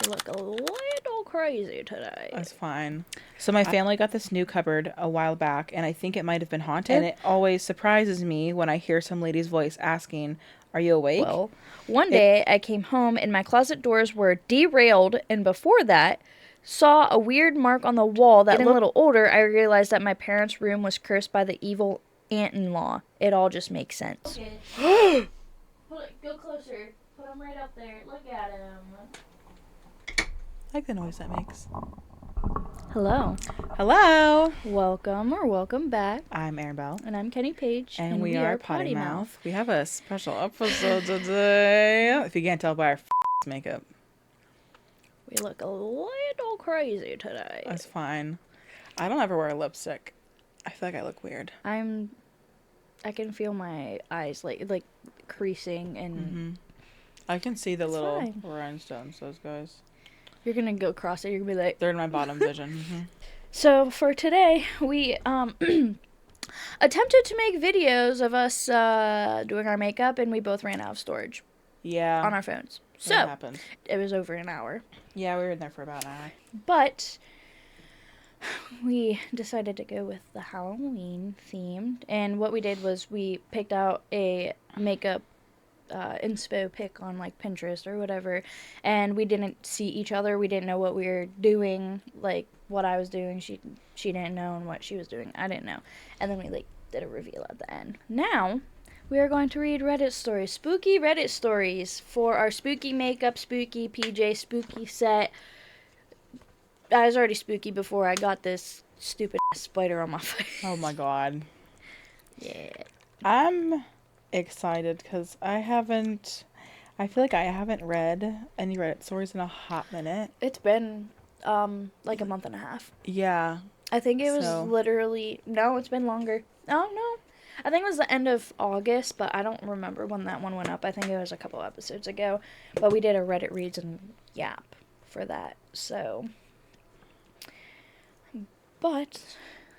You look a little crazy today. That's fine. So my family got this new cupboard a while back, and I think it might have been haunted. And it always surprises me when I hear some lady's voice asking, "Are you awake?" Well, one day I came home and my closet doors were derailed, and before that, saw a weird mark on the wall that, getting a little older, I realized that my parents' room was cursed by the evil aunt-in-law. It all just makes sense. Okay. Go closer. Put him right up there. Look at him. I like the noise that makes. Hello. Hello. Welcome or welcome back. I'm Erin Bell. And I'm Kenny Page. And we are Potty Mouth. We have a special episode today. If you can't tell by our makeup. We look a little crazy today. That's fine. I don't ever wear lipstick. I feel like I look weird. I can feel my eyes like creasing and... Mm-hmm. I can see the little rhinestones, those guys. You're going to go across it. You're going to be like... They're in my bottom vision. Mm-hmm. So, for today, we attempted to make videos of us doing our makeup, and we both ran out of storage. Yeah. On our phones. So, that happened. It was over an hour. Yeah, we were in there for about an hour. But we decided to go with the Halloween themed, and what we did was we picked out a makeup inspo pic on like Pinterest or whatever, and we didn't see each other. We didn't know what we were doing, like what I was doing. She didn't know, and what she was doing, I didn't know. And then we like did a reveal at the end. Now we are going to read Reddit stories, spooky Reddit stories for our spooky makeup, spooky PJ, spooky set. I was already spooky before I got this stupid spider on my face. Oh my god. Yeah. I'm excited because I feel like I haven't read any Reddit stories in a hot minute. It's been like a month and a half. Yeah. I think it was literally, no, it's been longer. Oh no. I think it was the end of August, but I don't remember when that one went up. I think it was a couple episodes ago. But we did a Reddit Reads and Yap for that. So, but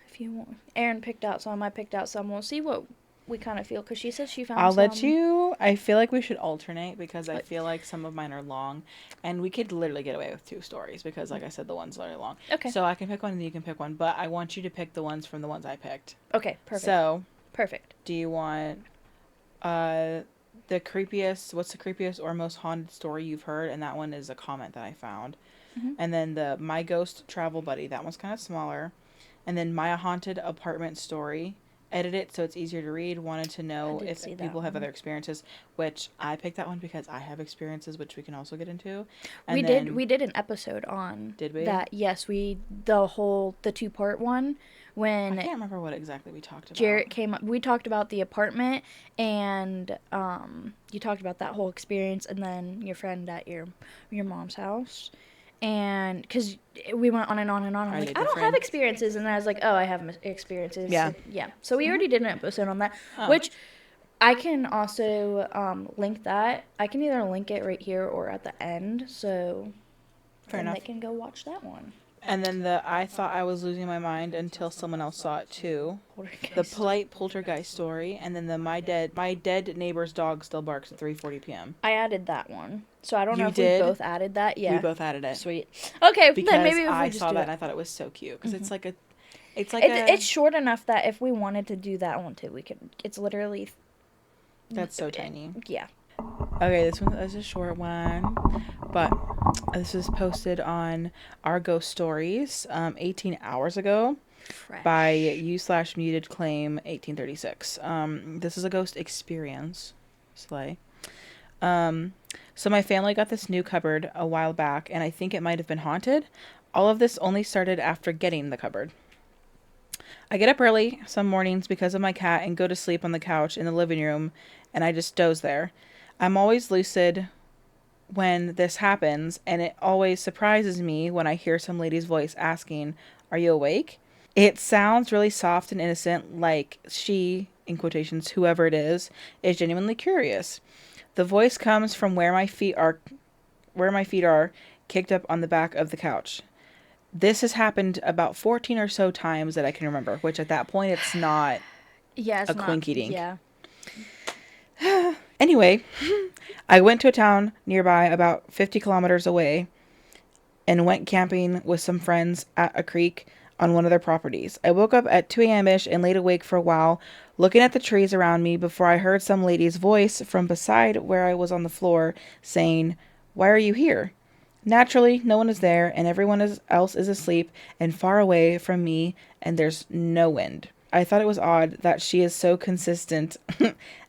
if you want, Erin picked out some, I picked out some. We'll see what we kind of feel, because she said she found some. I'll let you. I feel like we should alternate, because I feel like some of mine are long, and we could literally get away with 2 stories, because like I said, the one's really long. Okay. So I can pick one and you can pick one, but I want you to pick the ones from the ones I picked. Okay, perfect. So, perfect. Do you want the creepiest, what's the creepiest or most haunted story you've heard? And that one is a comment that I found. Mm-hmm. And then the My Ghost Travel Buddy, that one's kind of smaller. And then My Haunted Apartment Story. Edit it so it's easier to read. Wanted to know if people have other experiences, which I picked that one because I have experiences, which we can also get into. And we did an episode on did we? That. Yes, the 2-part one, when I can't remember what exactly we talked about. Jarrett came up. We talked about the apartment, and you talked about that whole experience, and then your friend at your mom's house. And because we went on and on and on. I'm like, I don't have experiences. And I was like, oh, I have experiences. Yeah. Yeah. So we already did an episode on that, which I can also link that. I can either link it right here or at the end. So fair enough. They can go watch that one. And then I thought I was losing my mind until someone else saw it too. The polite poltergeist story, and then my dead neighbor's dog still barks at 3:40 p.m. I added that one, so I don't know if we both added that. Yeah, we both added it. Sweet. Okay, because then maybe if we I just saw do that it. and I thought it was so cute because it's like it's short enough that if we wanted to do that one too, we could. It's literally. That's so tiny. Yeah. Okay, this one is a short one, but this was posted on our Ghost Stories 18 hours ago. Fresh. By u/muted claim 1836. This is a ghost experience. Slay. So my family got this new cupboard a while back, and I think it might have been haunted. All of this only started after getting the cupboard. I get up early some mornings because of my cat and go to sleep on the couch in the living room, and I just doze there. I'm always lucid when this happens, and it always surprises me when I hear some lady's voice asking, "Are you awake?" It sounds really soft and innocent, like she, in quotations, whoever it is genuinely curious. The voice comes from where my feet are kicked up on the back of the couch. This has happened about 14 or so times that I can remember, which at that point it's not a quinky dink. Yeah. Anyway, I went to a town nearby about 50 kilometers away and went camping with some friends at a creek on one of their properties. I woke up at 2 a.m.-ish and laid awake for a while, looking at the trees around me before I heard some lady's voice from beside where I was on the floor saying, "Why are you here?" Naturally, no one is there, and else is asleep and far away from me, and there's no wind. I thought it was odd that she is so consistent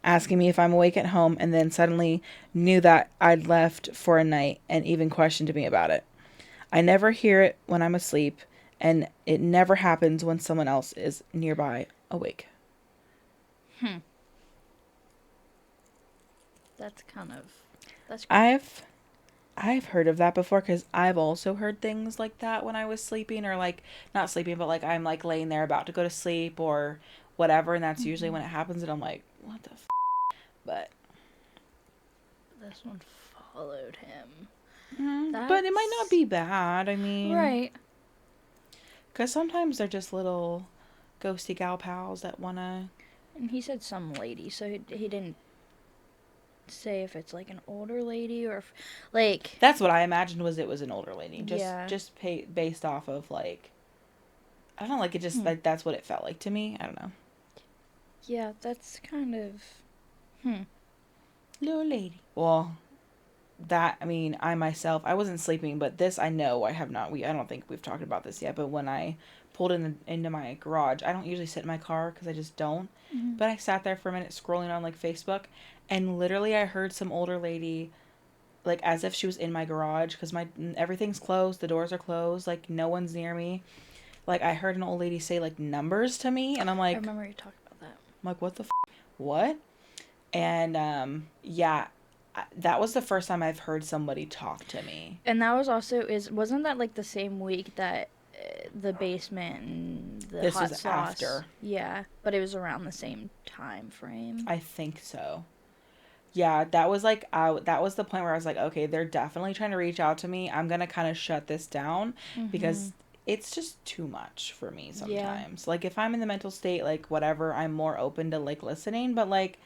asking me if I'm awake at home, and then suddenly knew that I'd left for a night and even questioned me about it. I never hear it when I'm asleep, and it never happens when someone else is nearby awake. That's kind of that's I've heard of that before because I've also heard things like that when I was sleeping, or like not sleeping, but like I'm like laying there about to go to sleep or whatever, and that's usually when it happens, and I'm like, what the But this one followed him. but it might not be bad. I mean, right. because sometimes they're just little ghosty gal pals that wanna. And he said some lady, so he didn't say if it's like an older lady or if, like. That's what I imagined it was an older lady. Yeah. Just based off of like, I don't know, like it just like that's what it felt like to me. I don't know. Yeah, that's kind of. Little lady. Well, that I mean, I myself, I wasn't sleeping, but this I know I have not. I don't think we've talked about this yet. But when I pulled into my garage, I don't usually sit in my car because I just don't. Mm-hmm. But I sat there for a minute scrolling on like Facebook, and literally I heard some older lady, like as if she was in my garage because my everything's closed, the doors are closed, like no one's near me. Like I heard an old lady say like numbers to me, and I'm like, I remember you talked about that. I'm like, what the what? And yeah, that was the first time I've heard somebody talk to me. And that was also wasn't that like the same week that the basement and the This hot was sauce? after. Yeah, but it was around the same time frame. I think so. Yeah, that was like that was the point where I was like, okay, they're definitely trying to reach out to me. I'm gonna kind of shut this down because it's just too much for me sometimes. Yeah. Like if I'm in the mental state, like whatever, I'm more open to like listening. But like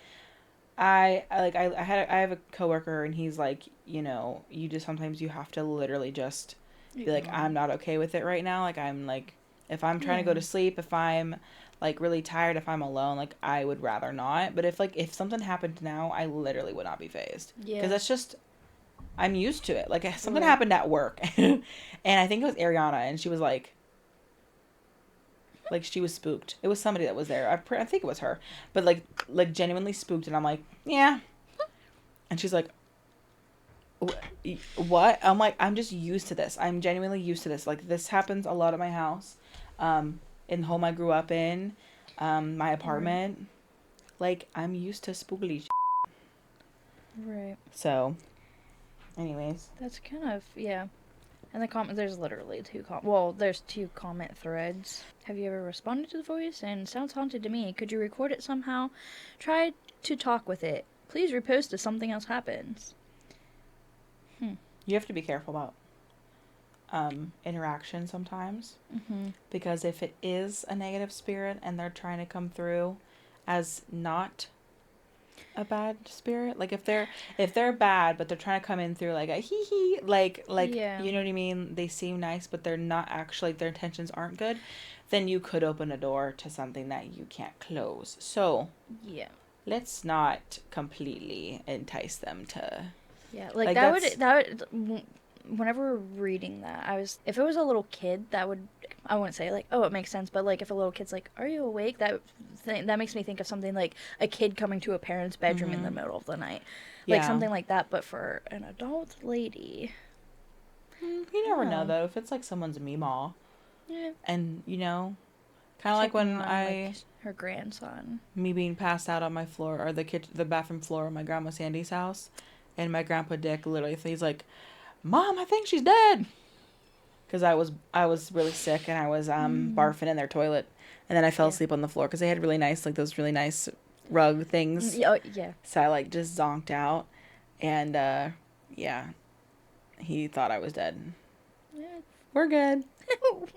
I have a coworker and he's like, you just sometimes you have to literally just be like, I'm not okay with it right now. Like I'm like, if I'm trying to go to sleep, if I'm like really tired, if I'm alone, like I would rather not. But if something happened now, I literally would not be phased. Yeah. Because that's just, I'm used to it. Like something happened at work and I think it was Ariana and she was like she was spooked. It was somebody that was there. I think it was her, but like genuinely spooked. And I'm like, yeah. And she's like, what? I'm like, I'm just used to this. I'm genuinely used to this. Like this happens a lot at my house, in the home I grew up in, my apartment. Like I'm used to spookily. Right. So, anyways, that's kind of And the comment, there's literally there's two comment threads. Have you ever responded to the voice? And sounds haunted to me. Could you record it somehow? Try to talk with it. Please repost if something else happens. You have to be careful about interaction sometimes. Because if it is a negative spirit and they're trying to come through as not a bad spirit, like if they're bad but they're trying to come in through like a hee hee, like you know what I mean, they seem nice but they're not actually, their intentions aren't good, then you could open a door to something that you can't close. So let's not completely entice them to like that would whenever reading that, if it was a little kid, I wouldn't say like, oh, it makes sense, but like if a little kid's like, are you awake, that makes me think of something like a kid coming to a parent's bedroom in the middle of the night, like something like that. But for an adult lady, you never know though, if it's like someone's meemaw, and kind of like when like her grandson, me being passed out on my floor, or the bathroom floor of my grandma Sandy's house, and my grandpa Dick literally, he's like, Mom, I think she's dead. Because I was really sick and I was barfing in their toilet, and then I fell asleep on the floor because they had really nice, like those really nice rug things. Yeah. So I like just zonked out, and he thought I was dead. Yeah. We're good.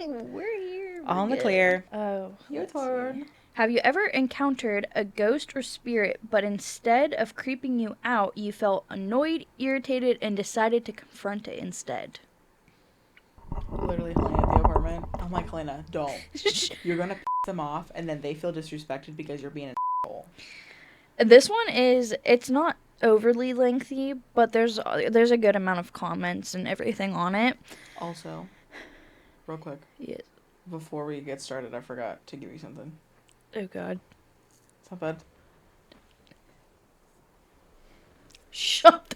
We're here. All in the clear. Oh, your turn. Have you ever encountered a ghost or spirit, but instead of creeping you out, you felt annoyed, irritated, and decided to confront it instead? Literally Helena at the apartment. I'm like, Helena, don't. You're gonna piss them off, and then they feel disrespected because you're being an asshole. This one it's not overly lengthy, but there's a good amount of comments and everything on it. Also, real quick. Yes. Before we get started, I forgot to give you something. Oh God. It's not bad. Shut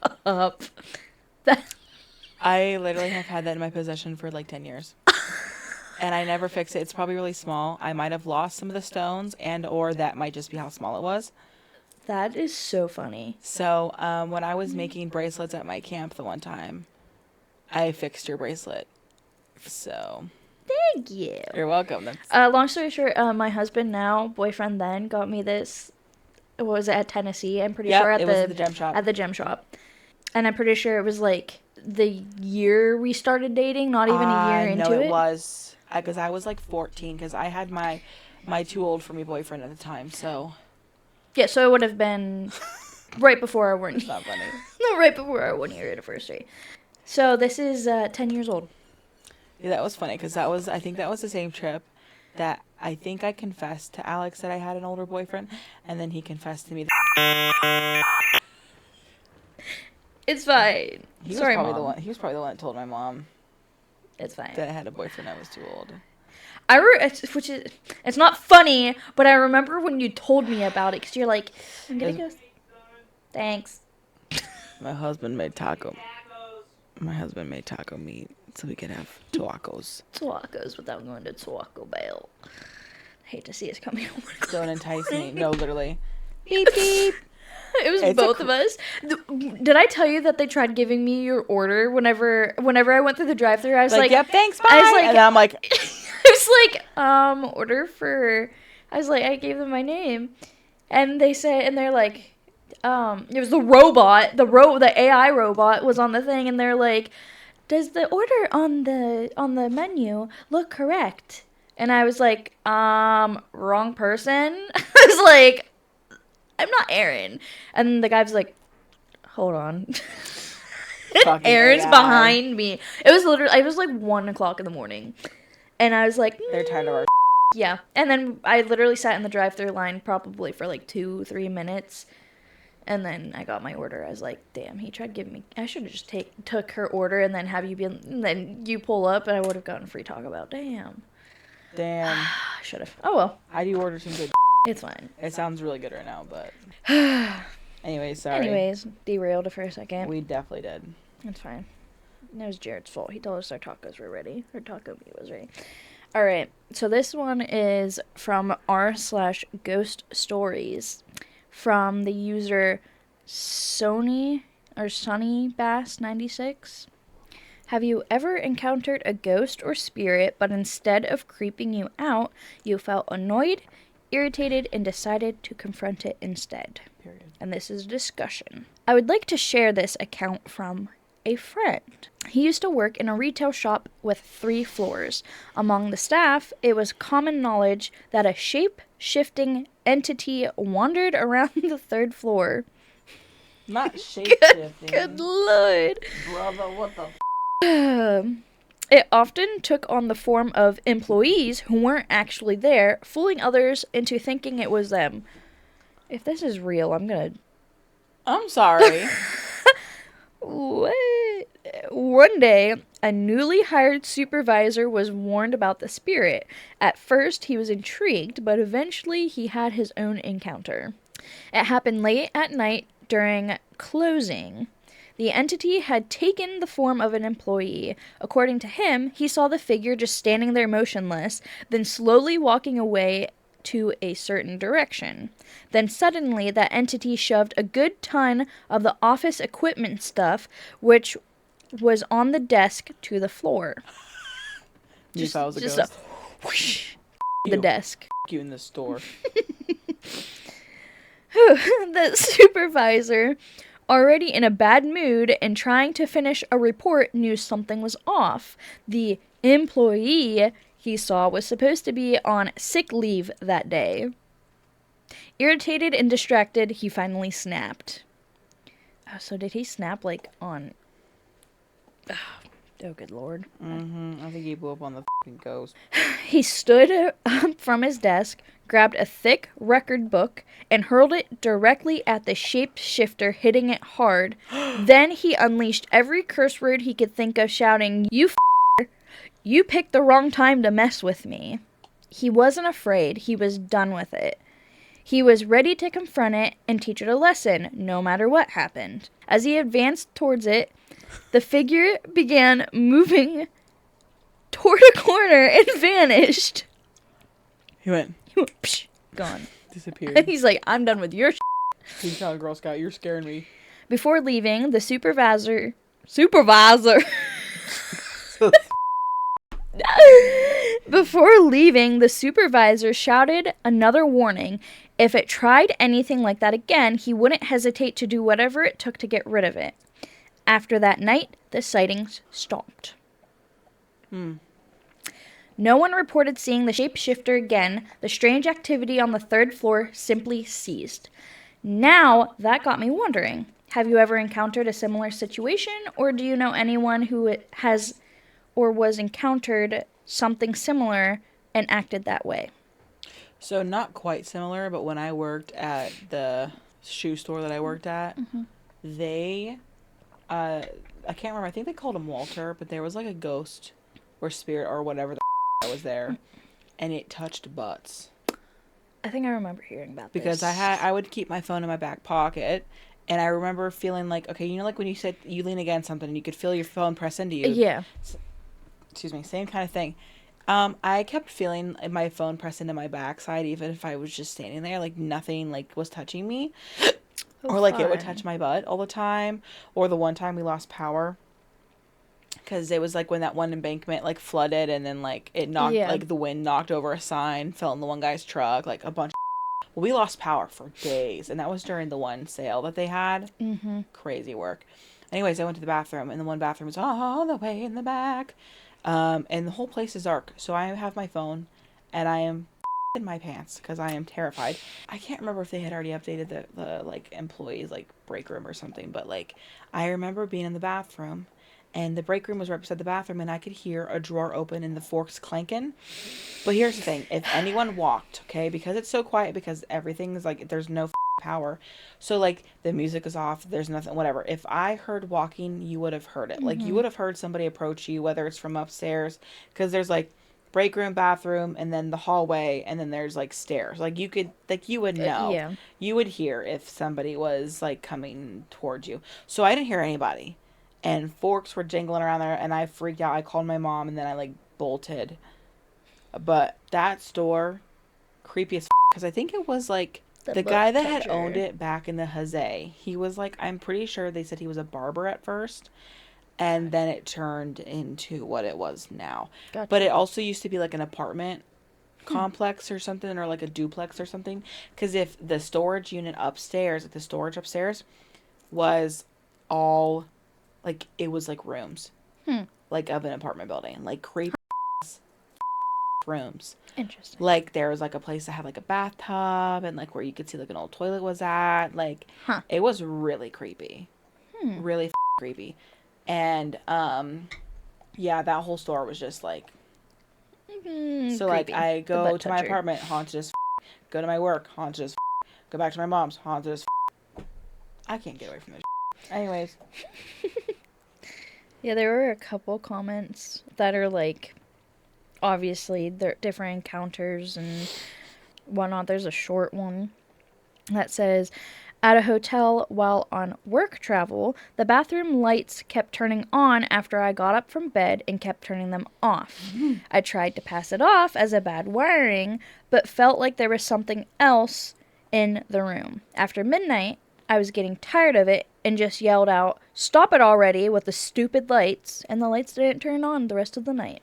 the up. I literally have had that in my possession for like 10 years. And I never fix it. It's probably really small. I might have lost some of the stones, and or that might just be how small it was. That is so funny. So when I was making bracelets at my camp the one time, I fixed your bracelet. So Thank you. you're welcome. Long story short, my husband now, boyfriend then, got me this. What was it, at Tennessee? I'm pretty sure it was at the gem shop. At the gem shop. And I'm pretty sure it was like the year we started dating, not even a year into it. No, it was. Because I was like 14, because I had my too old for me boyfriend at the time, so. Yeah, so it would have been right before our 1 year. It's not funny. No, right before our 1 year anniversary. So this is 10 years old. Yeah, that was funny, because I think that was the same trip that I think I confessed to Alex that I had an older boyfriend, and then he confessed to me that. It's fine. Sorry, Mom. He was probably the one that told my mom. It's fine. That I had a boyfriend that was too old. It's not funny, but I remember when you told me about it, because you're like, I'm gonna go. Thanks. My husband made taco meat so we could have tacos. Tacos without going to Taco Bell. I hate to see us coming over. Don't entice me. No, literally. Beep beep. It was both of us. Did I tell you that they tried giving me your order whenever I went through the drive-thru? I was like, yep, thanks, bye. I was like, and I'm like, I was like, order for. I was like, I gave them my name, and they said, and they're like, it was the robot, the AI robot was on the thing, and they're like, does the order on the menu look correct? And I was like, wrong person. I was like, I'm not Aaron. And the guy was like, hold on. Aaron's AI. Behind me. It was like 1 o'clock in the morning. And I was like, they're tired of our yeah. And then I literally sat in the drive-thru line probably for like 2-3 minutes. And then I got my order. I was like, damn, he tried giving me. I should have just took her order and then have you be. And then you pull up and I would have gotten free Taco Bell. Damn. Should have. Oh well. I do order some good. It's fine. It sounds really good right now, but. Anyways, sorry. Anyways, derailed for a second. We definitely did. It's fine. It was Jared's fault. He told us our tacos were ready. Our taco meat was ready. All right. So this one is from r/ghoststories from the user Sunny Bass 96. Have you ever encountered a ghost or spirit, but instead of creeping you out, you felt annoyed, irritated, and decided to confront it instead? Period. And this is a discussion. I would like to share this account from a friend. He used to work in a retail shop with 3 floors. Among the staff, it was common knowledge that a shape-shifting entity wandered around the 3rd floor. Not shape-shifting. Good lord. Brother, what the It often took on the form of employees who weren't actually there, fooling others into thinking it was them. If this is real, I'm sorry. What? One day, a newly hired supervisor was warned about the spirit. At first, he was intrigued, but eventually he had his own encounter. It happened late at night during closing. The entity had taken the form of an employee. According to him, he saw the figure just standing there motionless, then slowly walking away to a certain direction. Then suddenly that entity shoved a good ton of the office equipment stuff, which was on the desk, to the floor. Just a whoosh, the desk. You in the store. The supervisor, already in a bad mood and trying to finish a report, knew something was off. The employee he saw was supposed to be on sick leave that day. Irritated and distracted, he finally snapped. Oh, so did he snap, like, on... Oh, good Lord. I think he blew up on the fucking ghost. He stood up from his desk, grabbed a thick record book, and hurled it directly at the shapeshifter, hitting it hard. Then he unleashed every curse word he could think of, shouting, "You you picked the wrong time to mess with me." He wasn't afraid. He was done with it. He was ready to confront it and teach it a lesson, no matter what happened. As he advanced towards it, the figure began moving toward a corner and vanished. He went, Psh, gone. disappeared. He's like, I'm done with your shit. He's not a Girl Scout. You're scaring me. Before leaving, the supervisor Before leaving, the supervisor shouted another warning. If it tried anything like that again, he wouldn't hesitate to do whatever it took to get rid of it. After that night, the sightings stopped. No one reported seeing the shapeshifter again. The strange activity on the third floor simply ceased. Now, that got me wondering. Have you ever encountered a similar situation, or do you know anyone who has or was encountered something similar and acted that way? So not quite similar, but when I worked at the shoe store that I worked at, they, I can't remember, I think they called him Walter, but there was like a ghost or spirit or whatever that was there, and it touched butts. I think I remember hearing about because this. I would keep my phone in my back pocket, and I remember feeling like, okay, you know, like when you said you lean against something and you could feel your phone press into you. Yeah. Excuse me, same kind of thing. I kept feeling my phone press into my backside, even if I was just standing there, like nothing like was touching me, or like it would touch my butt all the time. Or the one time we lost power, because it was like when that one embankment like flooded, and then like it knocked, like the wind knocked over a sign, fell in the one guy's truck, like a bunch of well, we lost power for days, and that was during the one sale that they had. Crazy work. Anyways, I went to the bathroom, and the one bathroom was all the way in the back, and the whole place is dark. So I have my phone, and I am in my pants because I am terrified. I can't remember if they had already updated the like employees like break room or something, but like I remember being in the bathroom, and the break room was right beside the bathroom, and I could hear a drawer open and the forks clanking. But here's the thing. If anyone walked, okay, because it's so quiet, because everything is like, there's no power. So like the music is off. There's nothing, whatever. If I heard walking, you would have heard it. Like you would have heard somebody approach you, whether it's from upstairs, because there's like break room, bathroom, and then the hallway, and then there's like stairs. Like you could, like you would know. You would hear if somebody was like coming towards you. So I didn't hear anybody. And forks were jingling around there, and I freaked out. I called my mom, and then I like bolted. But that store, creepy as because I think it was like the guy that had owned it back in the Jose. He was like, I'm pretty sure they said he was a barber at first, and then it turned into what it was now. Gotcha. But it also used to be like an apartment complex or something, or like a duplex or something. Because if the storage unit upstairs, like the storage upstairs, was all like, it was like rooms, like of an apartment building, like creepy rooms. Interesting. Like there was like a place that had like a bathtub, and like where you could see like an old toilet was at. Like it was really creepy. Really creepy. And yeah, that whole store was just like so creepy. Like I go to my apartment, haunted as go to my work, haunted as go back to my mom's, haunted as I can't get away from this. Anyways. Yeah, there were a couple comments that are like, obviously they're different encounters and whatnot. There's a short one that says, at a hotel while on work travel, the bathroom lights kept turning on after I got up from bed and kept turning them off. I tried to pass it off as a bad wiring, but felt like there was something else in the room. After midnight, I was getting tired of it and just yelled out, "Stop it already," with the stupid lights, and the lights didn't turn on the rest of the night.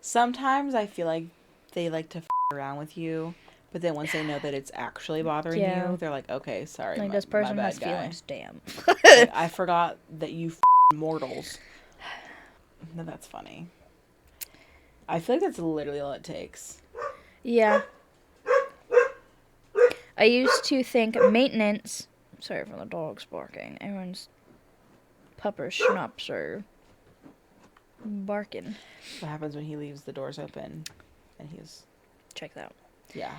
Sometimes I feel like they like to around with you, but then once they know that it's actually bothering you, they're like, okay, sorry, like, this person has feelings, damn. Like, I forgot that you mortals. No, that's funny. I feel like that's literally all it takes. Yeah. I used to think maintenance... Sorry for the dogs barking. Everyone's pupper schnapps are Barking. What happens when he leaves the doors open and he's... Check that out. Yeah.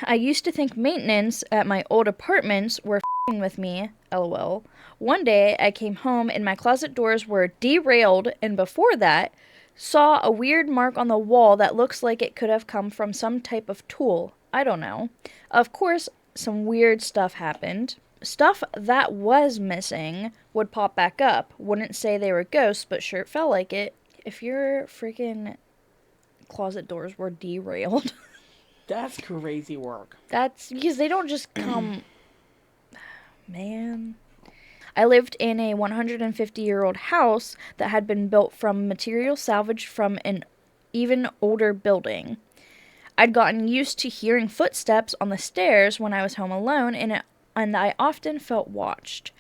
I used to think maintenance at my old apartments were f***ing with me, lol. One day, I came home and my closet doors were derailed, and before that, saw a weird mark on the wall that looks like it could have come from some type of tool. I don't know. Of course, some weird stuff happened. Stuff that was missing would pop back up. Wouldn't say they were ghosts, but sure it felt like it. If your freaking closet doors were derailed... That's crazy work. That's because they don't just come. Man. I lived in a 150-year-old house that had been built from material salvaged from an even older building. I'd gotten used to hearing footsteps on the stairs when I was home alone, and I often felt watched.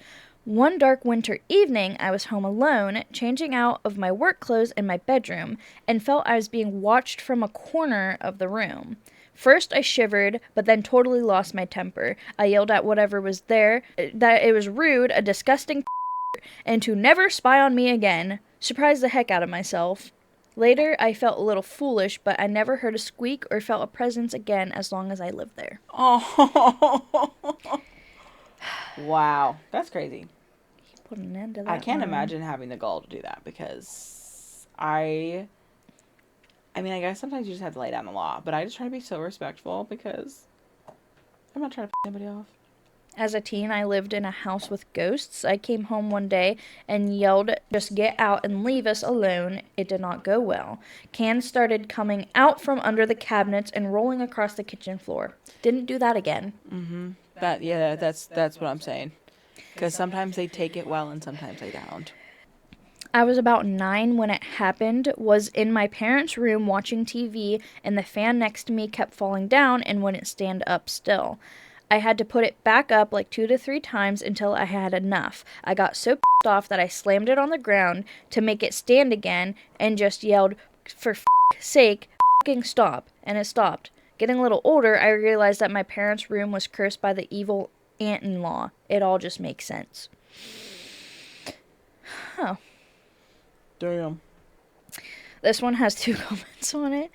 One dark winter evening, I was home alone, changing out of my work clothes in my bedroom, and felt I was being watched from a corner of the room. First, I shivered, but then totally lost my temper. I yelled at whatever was there that it was rude, a disgusting and to never spy on me again. Surprised the heck out of myself. Later, I felt a little foolish, but I never heard a squeak or felt a presence again as long as I lived there. Oh. Wow. That's crazy. Put an end to that. I can't imagine having the gall to do that because I mean, I guess sometimes you just have to lay down the law, but I just try to be so respectful because I'm not trying to piss anybody off. As a teen, I lived in a house with ghosts. I came home one day and yelled, "Just get out and leave us alone." It did not go well. Cans started coming out from under the cabinets and rolling across the kitchen floor. Didn't do that again. Mm-hmm. That's what I'm saying. Because sometimes they take it well and sometimes they don't. I was about 9 when it happened, was in my parents' room watching TV, and the fan next to me kept falling down and wouldn't stand up still. I had to put it back up like 2 to 3 times until I had enough. I got so pissed off that I slammed it on the ground to make it stand again and just yelled, "For f***'s sake, f***ing stop," and it stopped. Getting a little older, I realized that my parents' room was cursed by the evil aunt-in-law. It all just makes sense. Oh. Damn. This one has 2 comments on it.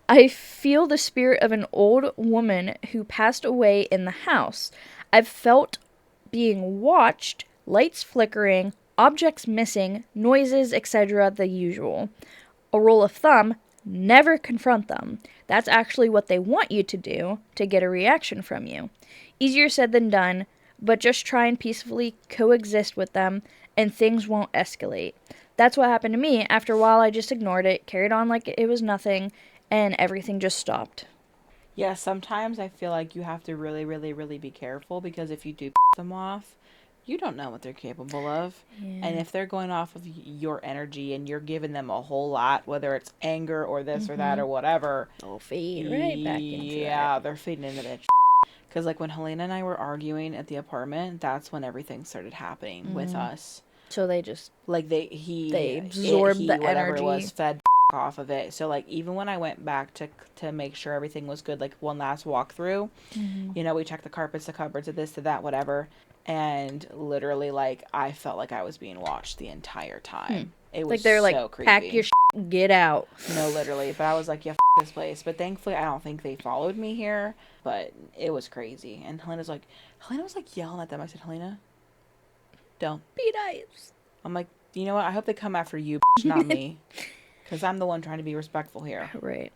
I feel the spirit of an old woman who passed away in the house. I've felt being watched, lights flickering, objects missing, noises, etc., the usual. A rule of thumb, never confront them. That's actually what they want you to do to get a reaction from you. Easier said than done, but just try and peacefully coexist with them and things won't escalate. That's what happened to me. After a while, I just ignored it, carried on like it was nothing, and everything just stopped. Yeah, sometimes I feel like you have to really, really, really be careful because if you do piss them off, you don't know what they're capable of. Yeah. And if they're going off of your energy and you're giving them a whole lot, whether it's anger or this or that or whatever, They'll feed right back into yeah, they're feeding into that. Because like when Helena and I were arguing at the apartment, that's when everything started happening with us. So they just like they absorbed the whatever energy. it was fed off of it. So like even when I went back to make sure everything was good, like one last walkthrough, you know, we checked the carpets, the cupboards, to this, to that, whatever, and literally like I felt like I was being watched the entire time. It was like they're so like, creepy. pack your shit, get out. No, literally. But I was like, yeah, this place. But thankfully, I don't think they followed me here. But it was crazy. And Helena was like yelling at them. I said, Helena, don't Be nice. I'm like, you know what? I hope they come after you, not me. Because I'm the one trying to be respectful here. Right.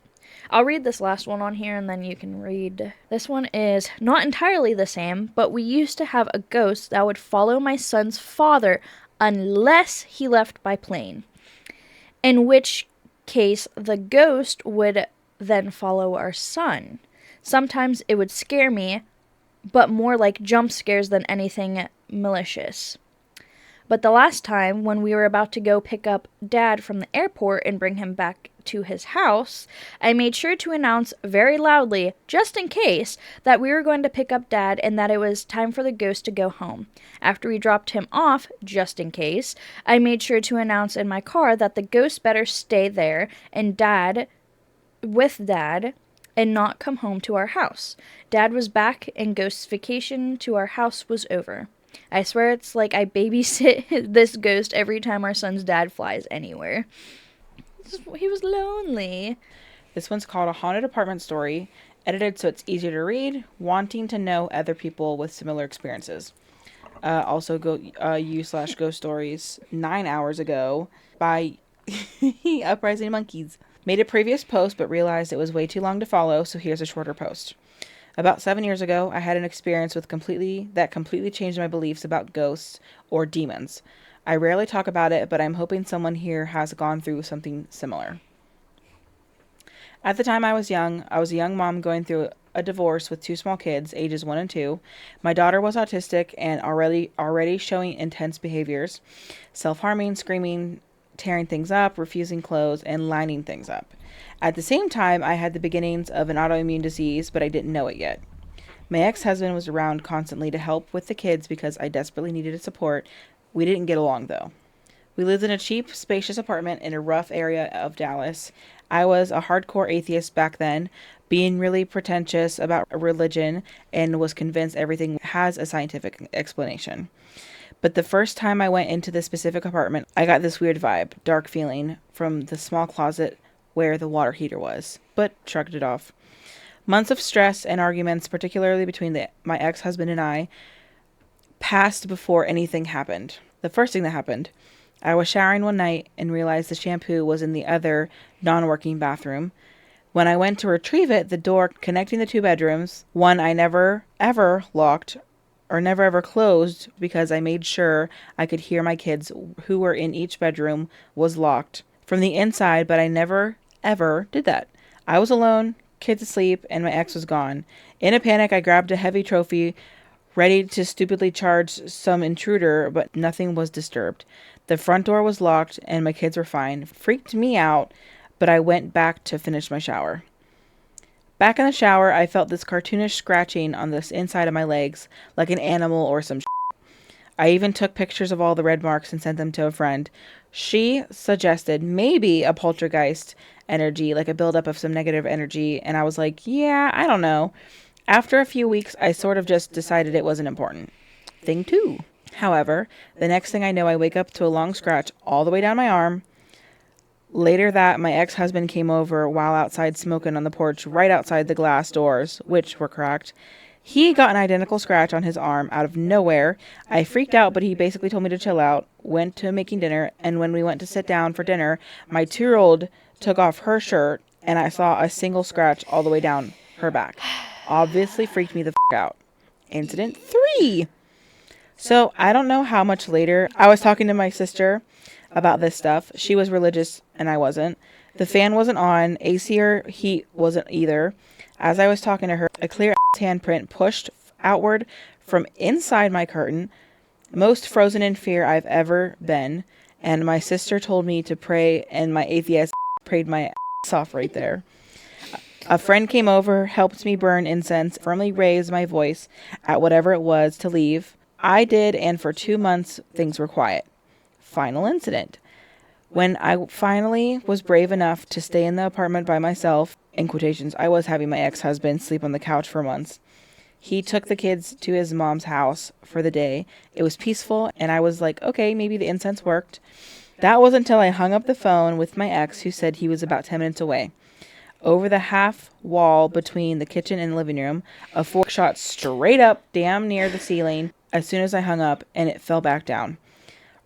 I'll read this last one on here and then you can read. This one is not entirely the same, but we used to have a ghost that would follow my son's father unless he left by plane. In which case, the ghost would then follow our son. Sometimes it would scare me, but more like jump scares than anything malicious. But the last time, when we were about to go pick up Dad from the airport and bring him back to his house, I made sure to announce very loudly, just in case, that we were going to pick up Dad and that it was time for the ghost to go home. After we dropped him off, just in case, I made sure to announce in my car that the ghost better stay there and with Dad, and not come home to our house. Dad was back and Ghost's vacation to our house was over. I swear it's like I babysit this ghost every time our son's dad flies anywhere. He was lonely. This one's called A Haunted Apartment Story, edited so it's easier to read, wanting to know other people with similar experiences. Also, go u/ghost stories 9 hours ago by Uprising Monkeys. Made a previous post but realized it was way too long to follow, so here's a shorter post. About 7 years ago, I had an experience that completely changed my beliefs about ghosts or demons. I rarely talk about it, but I'm hoping someone here has gone through something similar. At the time I was a young mom going through a divorce with 2 small kids, ages 1 and 2. My daughter was autistic and already showing intense behaviors, self-harming, screaming, tearing things up, refusing clothes, and lining things up. At the same time, I had the beginnings of an autoimmune disease, but I didn't know it yet. My ex-husband was around constantly to help with the kids because I desperately needed his support. We didn't get along, though. We lived in a cheap, spacious apartment in a rough area of Dallas. I was a hardcore atheist back then, being really pretentious about religion, and was convinced everything has a scientific explanation. But the first time I went into this specific apartment, I got this weird vibe, dark feeling, from the small closet where the water heater was, but shrugged it off. Months of stress and arguments, particularly between my ex-husband and I, passed before anything happened. The first thing that happened, I was showering one night and realized the shampoo was in the other non-working bathroom. When I went to retrieve it, the door connecting the 2 bedrooms, one I never ever locked or never ever closed because I made sure I could hear my kids who were in each bedroom, was locked from the inside, but I never ever did that. I was alone, kids asleep, and my ex was gone. In a panic, I grabbed a heavy trophy, ready to stupidly charge some intruder, but nothing was disturbed. The front door was locked, and my kids were fine. Freaked me out, but I went back to finish my shower. Back in the shower, I felt this cartoonish scratching on the inside of my legs, like an animal or some shit. I even took pictures of all the red marks and sent them to a friend. She suggested maybe a poltergeist energy, like a buildup of some negative energy, and I was like, yeah, I don't know. After a few weeks, I sort of just decided it wasn't important. Thing 2. However, the next thing I know, I wake up to a long scratch all the way down my arm. Later that, my ex-husband came over while outside smoking on the porch right outside the glass doors, which were cracked. He got an identical scratch on his arm out of nowhere. I freaked out, but he basically told me to chill out, went to making dinner, and when we went to sit down for dinner, my 2-year-old took off her shirt, and I saw a single scratch all the way down her back. Obviously freaked me the out. Incident 3. So I don't know how much later I was talking to my sister about this stuff. She was religious and I wasn't. The fan wasn't on. AC or heat wasn't either. As I was talking to her, a clear handprint pushed outward from inside my curtain. Most frozen in fear I've ever been. And my sister told me to pray, and my atheist prayed my ass off right there. A friend came over, helped me burn incense, firmly raised my voice at whatever it was to leave. I did, and for 2 months, things were quiet. Final incident. When I finally was brave enough to stay in the apartment by myself, in quotations, I was having my ex-husband sleep on the couch for months. He took the kids to his mom's house for the day. It was peaceful, and I was like, okay, maybe the incense worked. That was until I hung up the phone with my ex, who said he was about 10 minutes away. Over the half wall between the kitchen and living room, a fork shot straight up, damn near the ceiling, as soon as I hung up, and it fell back down.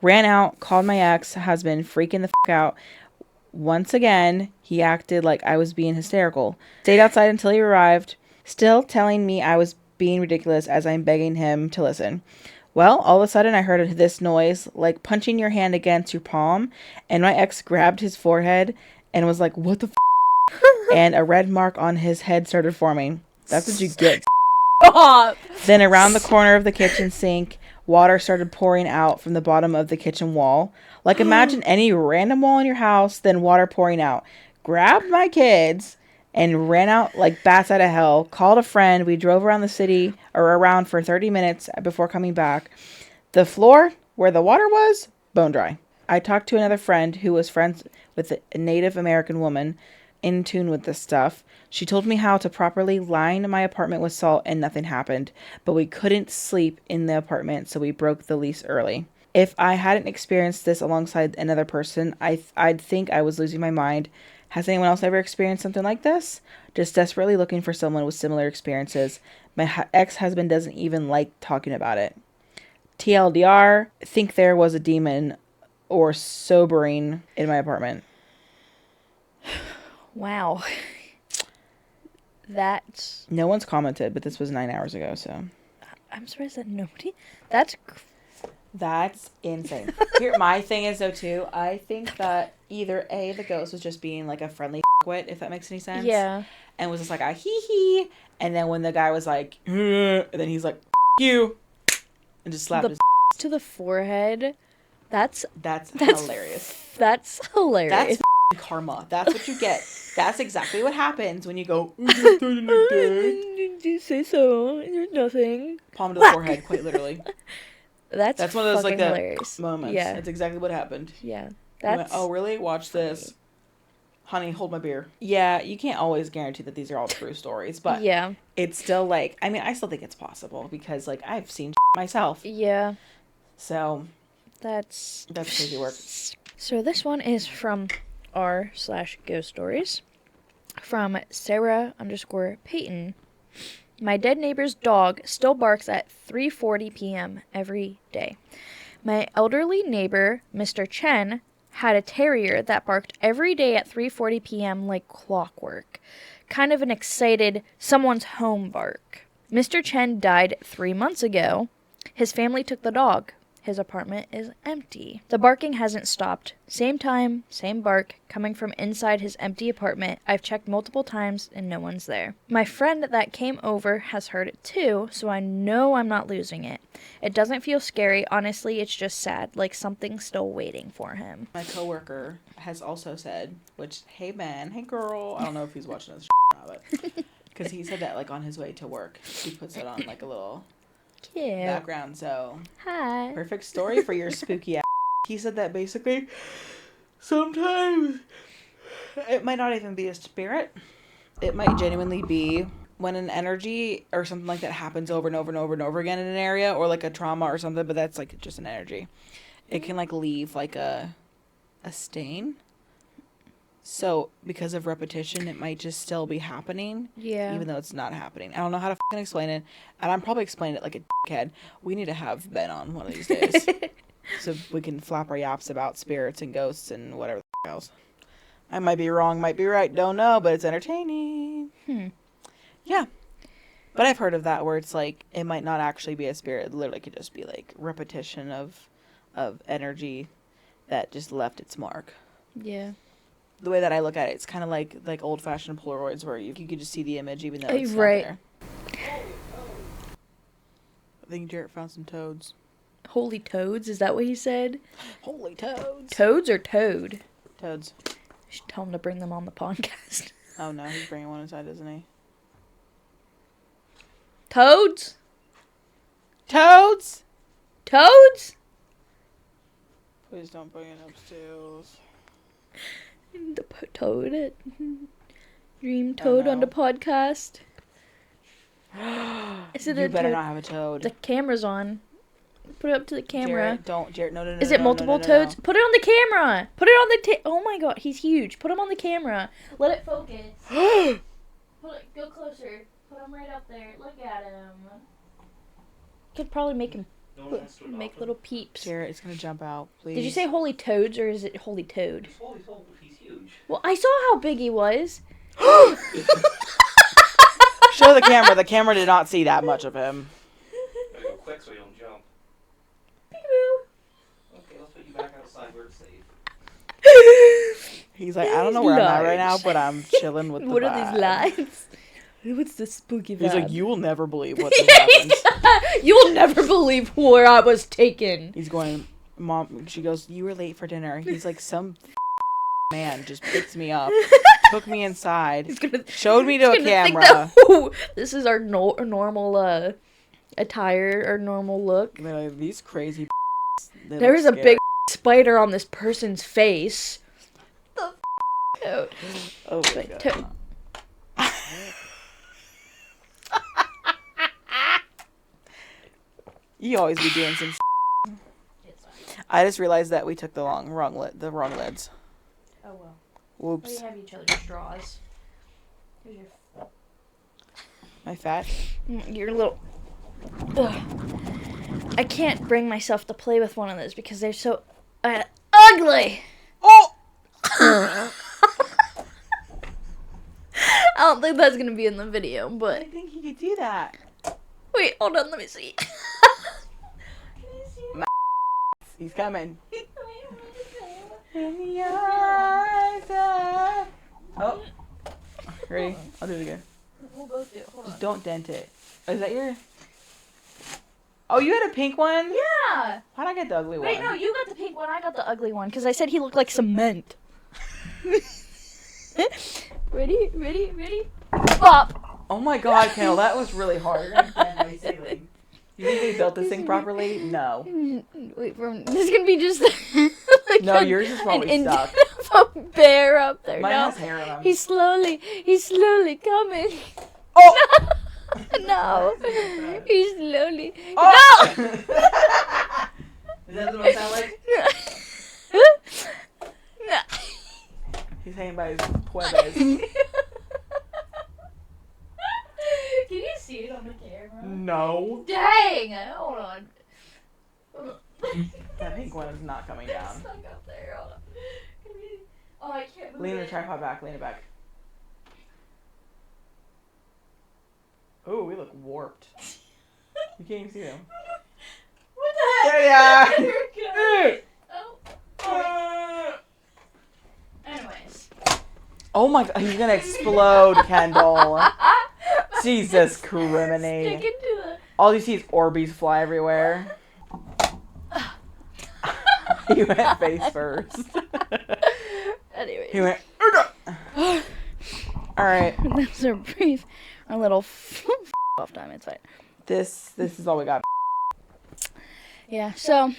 Ran out, called my ex-husband, freaking the out. Once again, he acted like I was being hysterical. Stayed outside until he arrived, still telling me I was being ridiculous as I'm begging him to listen. Well, all of a sudden I heard this noise, like punching your hand against your palm, and my ex grabbed his forehead and was like, what the and a red mark on his head started forming. That's what you get. Stop. Then around the corner of the kitchen sink, water started pouring out from the bottom of the kitchen wall. Like, imagine any random wall in your house, then water pouring out. Grabbed my kids and ran out like bats out of hell. Called a friend. We drove around the city, or around for 30 minutes before coming back. The floor where the water was, bone dry. I talked to another friend who was friends with a Native American woman in tune with this stuff. She told me how to properly line my apartment with salt and nothing happened, but we couldn't sleep in the apartment, so we broke the lease early. If I hadn't experienced this alongside another person, I'd think I was losing my mind. Has anyone else ever experienced something like this? Just desperately looking for someone with similar experiences. My ex-husband doesn't even like talking about it. TLDR, think there was a demon or sobering in my apartment. Wow. That's... No one's commented, but this was 9 hours ago, so. I'm surprised that nobody... That's insane. Here, my thing is, though, too, I think that either A, the ghost was just being, like, a friendly wit, if that makes any sense. Yeah. And was just like a hee-hee. And then when the guy was like, and then he's like, you. And just slapped his to the forehead. That's hilarious. That's hilarious. That's karma. That's what you get. That's exactly what happens when you go, Did you say so? There's nothing. Palm to the forehead, quite literally. That's one of those, like, hilarious. Moments. Yeah. That's exactly what happened. Yeah. Went, oh, really? Watch this. Honey, hold my beer. Yeah, you can't always guarantee that these are all true stories, but yeah, it's still, like, I mean, I still think it's possible because, like, I've seen myself. Yeah. So, that's crazy work. So this one is from r/ghost stories from Sarah_Payton. My dead neighbor's dog still barks at 3:40 p.m. every day. My elderly neighbor, Mr. Chen, had a terrier that barked every day at 3:40 p.m. like clockwork. Kind of an excited, someone's home bark. Mr. Chen died 3 months ago. His family took the dog. His apartment is empty. The barking hasn't stopped. Same time, same bark, coming from inside his empty apartment. I've checked multiple times and no one's there. My friend that came over has heard it too, so I know I'm not losing it. It doesn't feel scary. Honestly, it's just sad, like something's still waiting for him. My coworker has also said, which, hey man, hey girl, I don't know if he's watching this now, but because he said that, like, on his way to work. He puts it on, like, a little Cute. background, so Hi. perfect story for your spooky ass. He said that basically sometimes it might not even be a spirit. It might genuinely be when an energy or something like that happens over and over and over and over again in an area, or like a trauma or something, but that's like just an energy. It can like leave like a stain. So, because of repetition, it might just still be happening. Yeah. Even though it's not happening. I don't know how to fucking explain it. And I'm probably explaining it like a dickhead. We need to have Ben on one of these days. So we can flap our yaps about spirits and ghosts and whatever the else. I might be wrong, might be right. Don't know, but it's entertaining. Yeah. But I've heard of that where it's like, it might not actually be a spirit. It literally could just be like repetition of energy that just left its mark. Yeah. The way that I look at it, it's kind of like old-fashioned Polaroids where you could just see the image even though it's right. not there. I think Jarrett found some toads. Holy toads? Is that what he said? Holy toads. Toads or toad? Toads. You should tell him to bring them on the podcast. Oh no, he's bringing one inside, isn't he? Toads? Toads? Toads? Please don't bring it upstairs. The toad. Dream toad on the podcast. Is it you a better toad? not have a toad. The camera's on. Put it up to the camera. Jared, no. Is it multiple toads? No. Put it on the camera. Put it on the oh my god, he's huge. Put him on the camera. Let it focus. Go closer. Put him right up there. Look at him. Could probably make him make little peeps. Jared, it's gonna jump out, please. Did you say holy toads or is it holy toad? It's holy toad. He's huge. Well, I saw how big he was. Show the camera. The camera did not see that much of him. Gotta go quick so you don't jump. Peekaboo. Okay, let's put you back outside where it's safe. He's like, I don't know where I'm at right now, but I'm chilling with the What vibe. are these lights? What's the spooky vibe? He's like, you will never believe what just happened. You will never believe where I was taken. He's going, Mom, she goes, you were late for dinner. He's like, some man just picked me up, took me inside, showed me to a camera. This is our normal attire, our normal look. They're like, these crazy There is a big spider on this person's face. Oh, Oh my wait, god. to- You always be doing some. I just realized that we took the wrong lids. Oh well. Whoops. We have each other's straws. Here's your My fat. Your little. Ugh. I can't bring myself to play with one of those because they're so ugly. Oh. I don't think that's gonna be in the video, I but think he could do that. wait, hold on, let me see. Can you see it? He's coming. Wait, In the eyes of... Oh. Ready? I'll do it again. we'll both do it. Hold on. Just don't dent it. Oh, is that your... Oh, you had a pink one? Yeah. How'd I get the ugly Wait, one? no, you got the pink one. I got the ugly one because I said he looked like cement. Ready? Pop. Oh my god, Kendall, that was really hard. You're gonna bend my ceiling. You think they built this thing properly? No. Wait, this is gonna be just like No, yours is probably stuck. a bear up there. Mine No, has hair on them. he's slowly coming. Oh! No, he's slowly. Oh! Is that what it sound like? No. He's hanging by his puebes. Can you see it on the camera? No. Dang! Hold on. That pink one is not coming It's down. stuck up there. Hold on. Oh, I can't move Lean the it. tripod back, lean it back. Oh, we look warped. You can't even see them. What the heck? There they are. There it goes. Oh. Anyways. Oh my god, he's gonna explode, Kendall. Jesus criminy. Stick it to the... All you see is Orbeez fly everywhere. He went face first. Anyways. He went. Alright. That's a brief, a little off time. It's fine. This is all we got. Yeah, so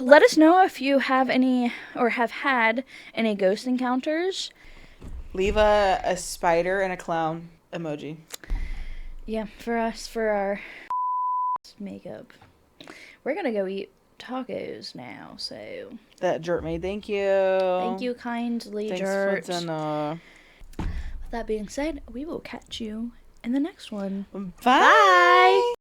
let us know if you have any or have had any ghost encounters. Leave a spider and a clown emoji. Yeah, for us, for our makeup. We're gonna go eat tacos now, so That jerk made. Thank you. thank you kindly, Thanks Jert. for dinner. With that being said, we will catch you in the next one. Bye.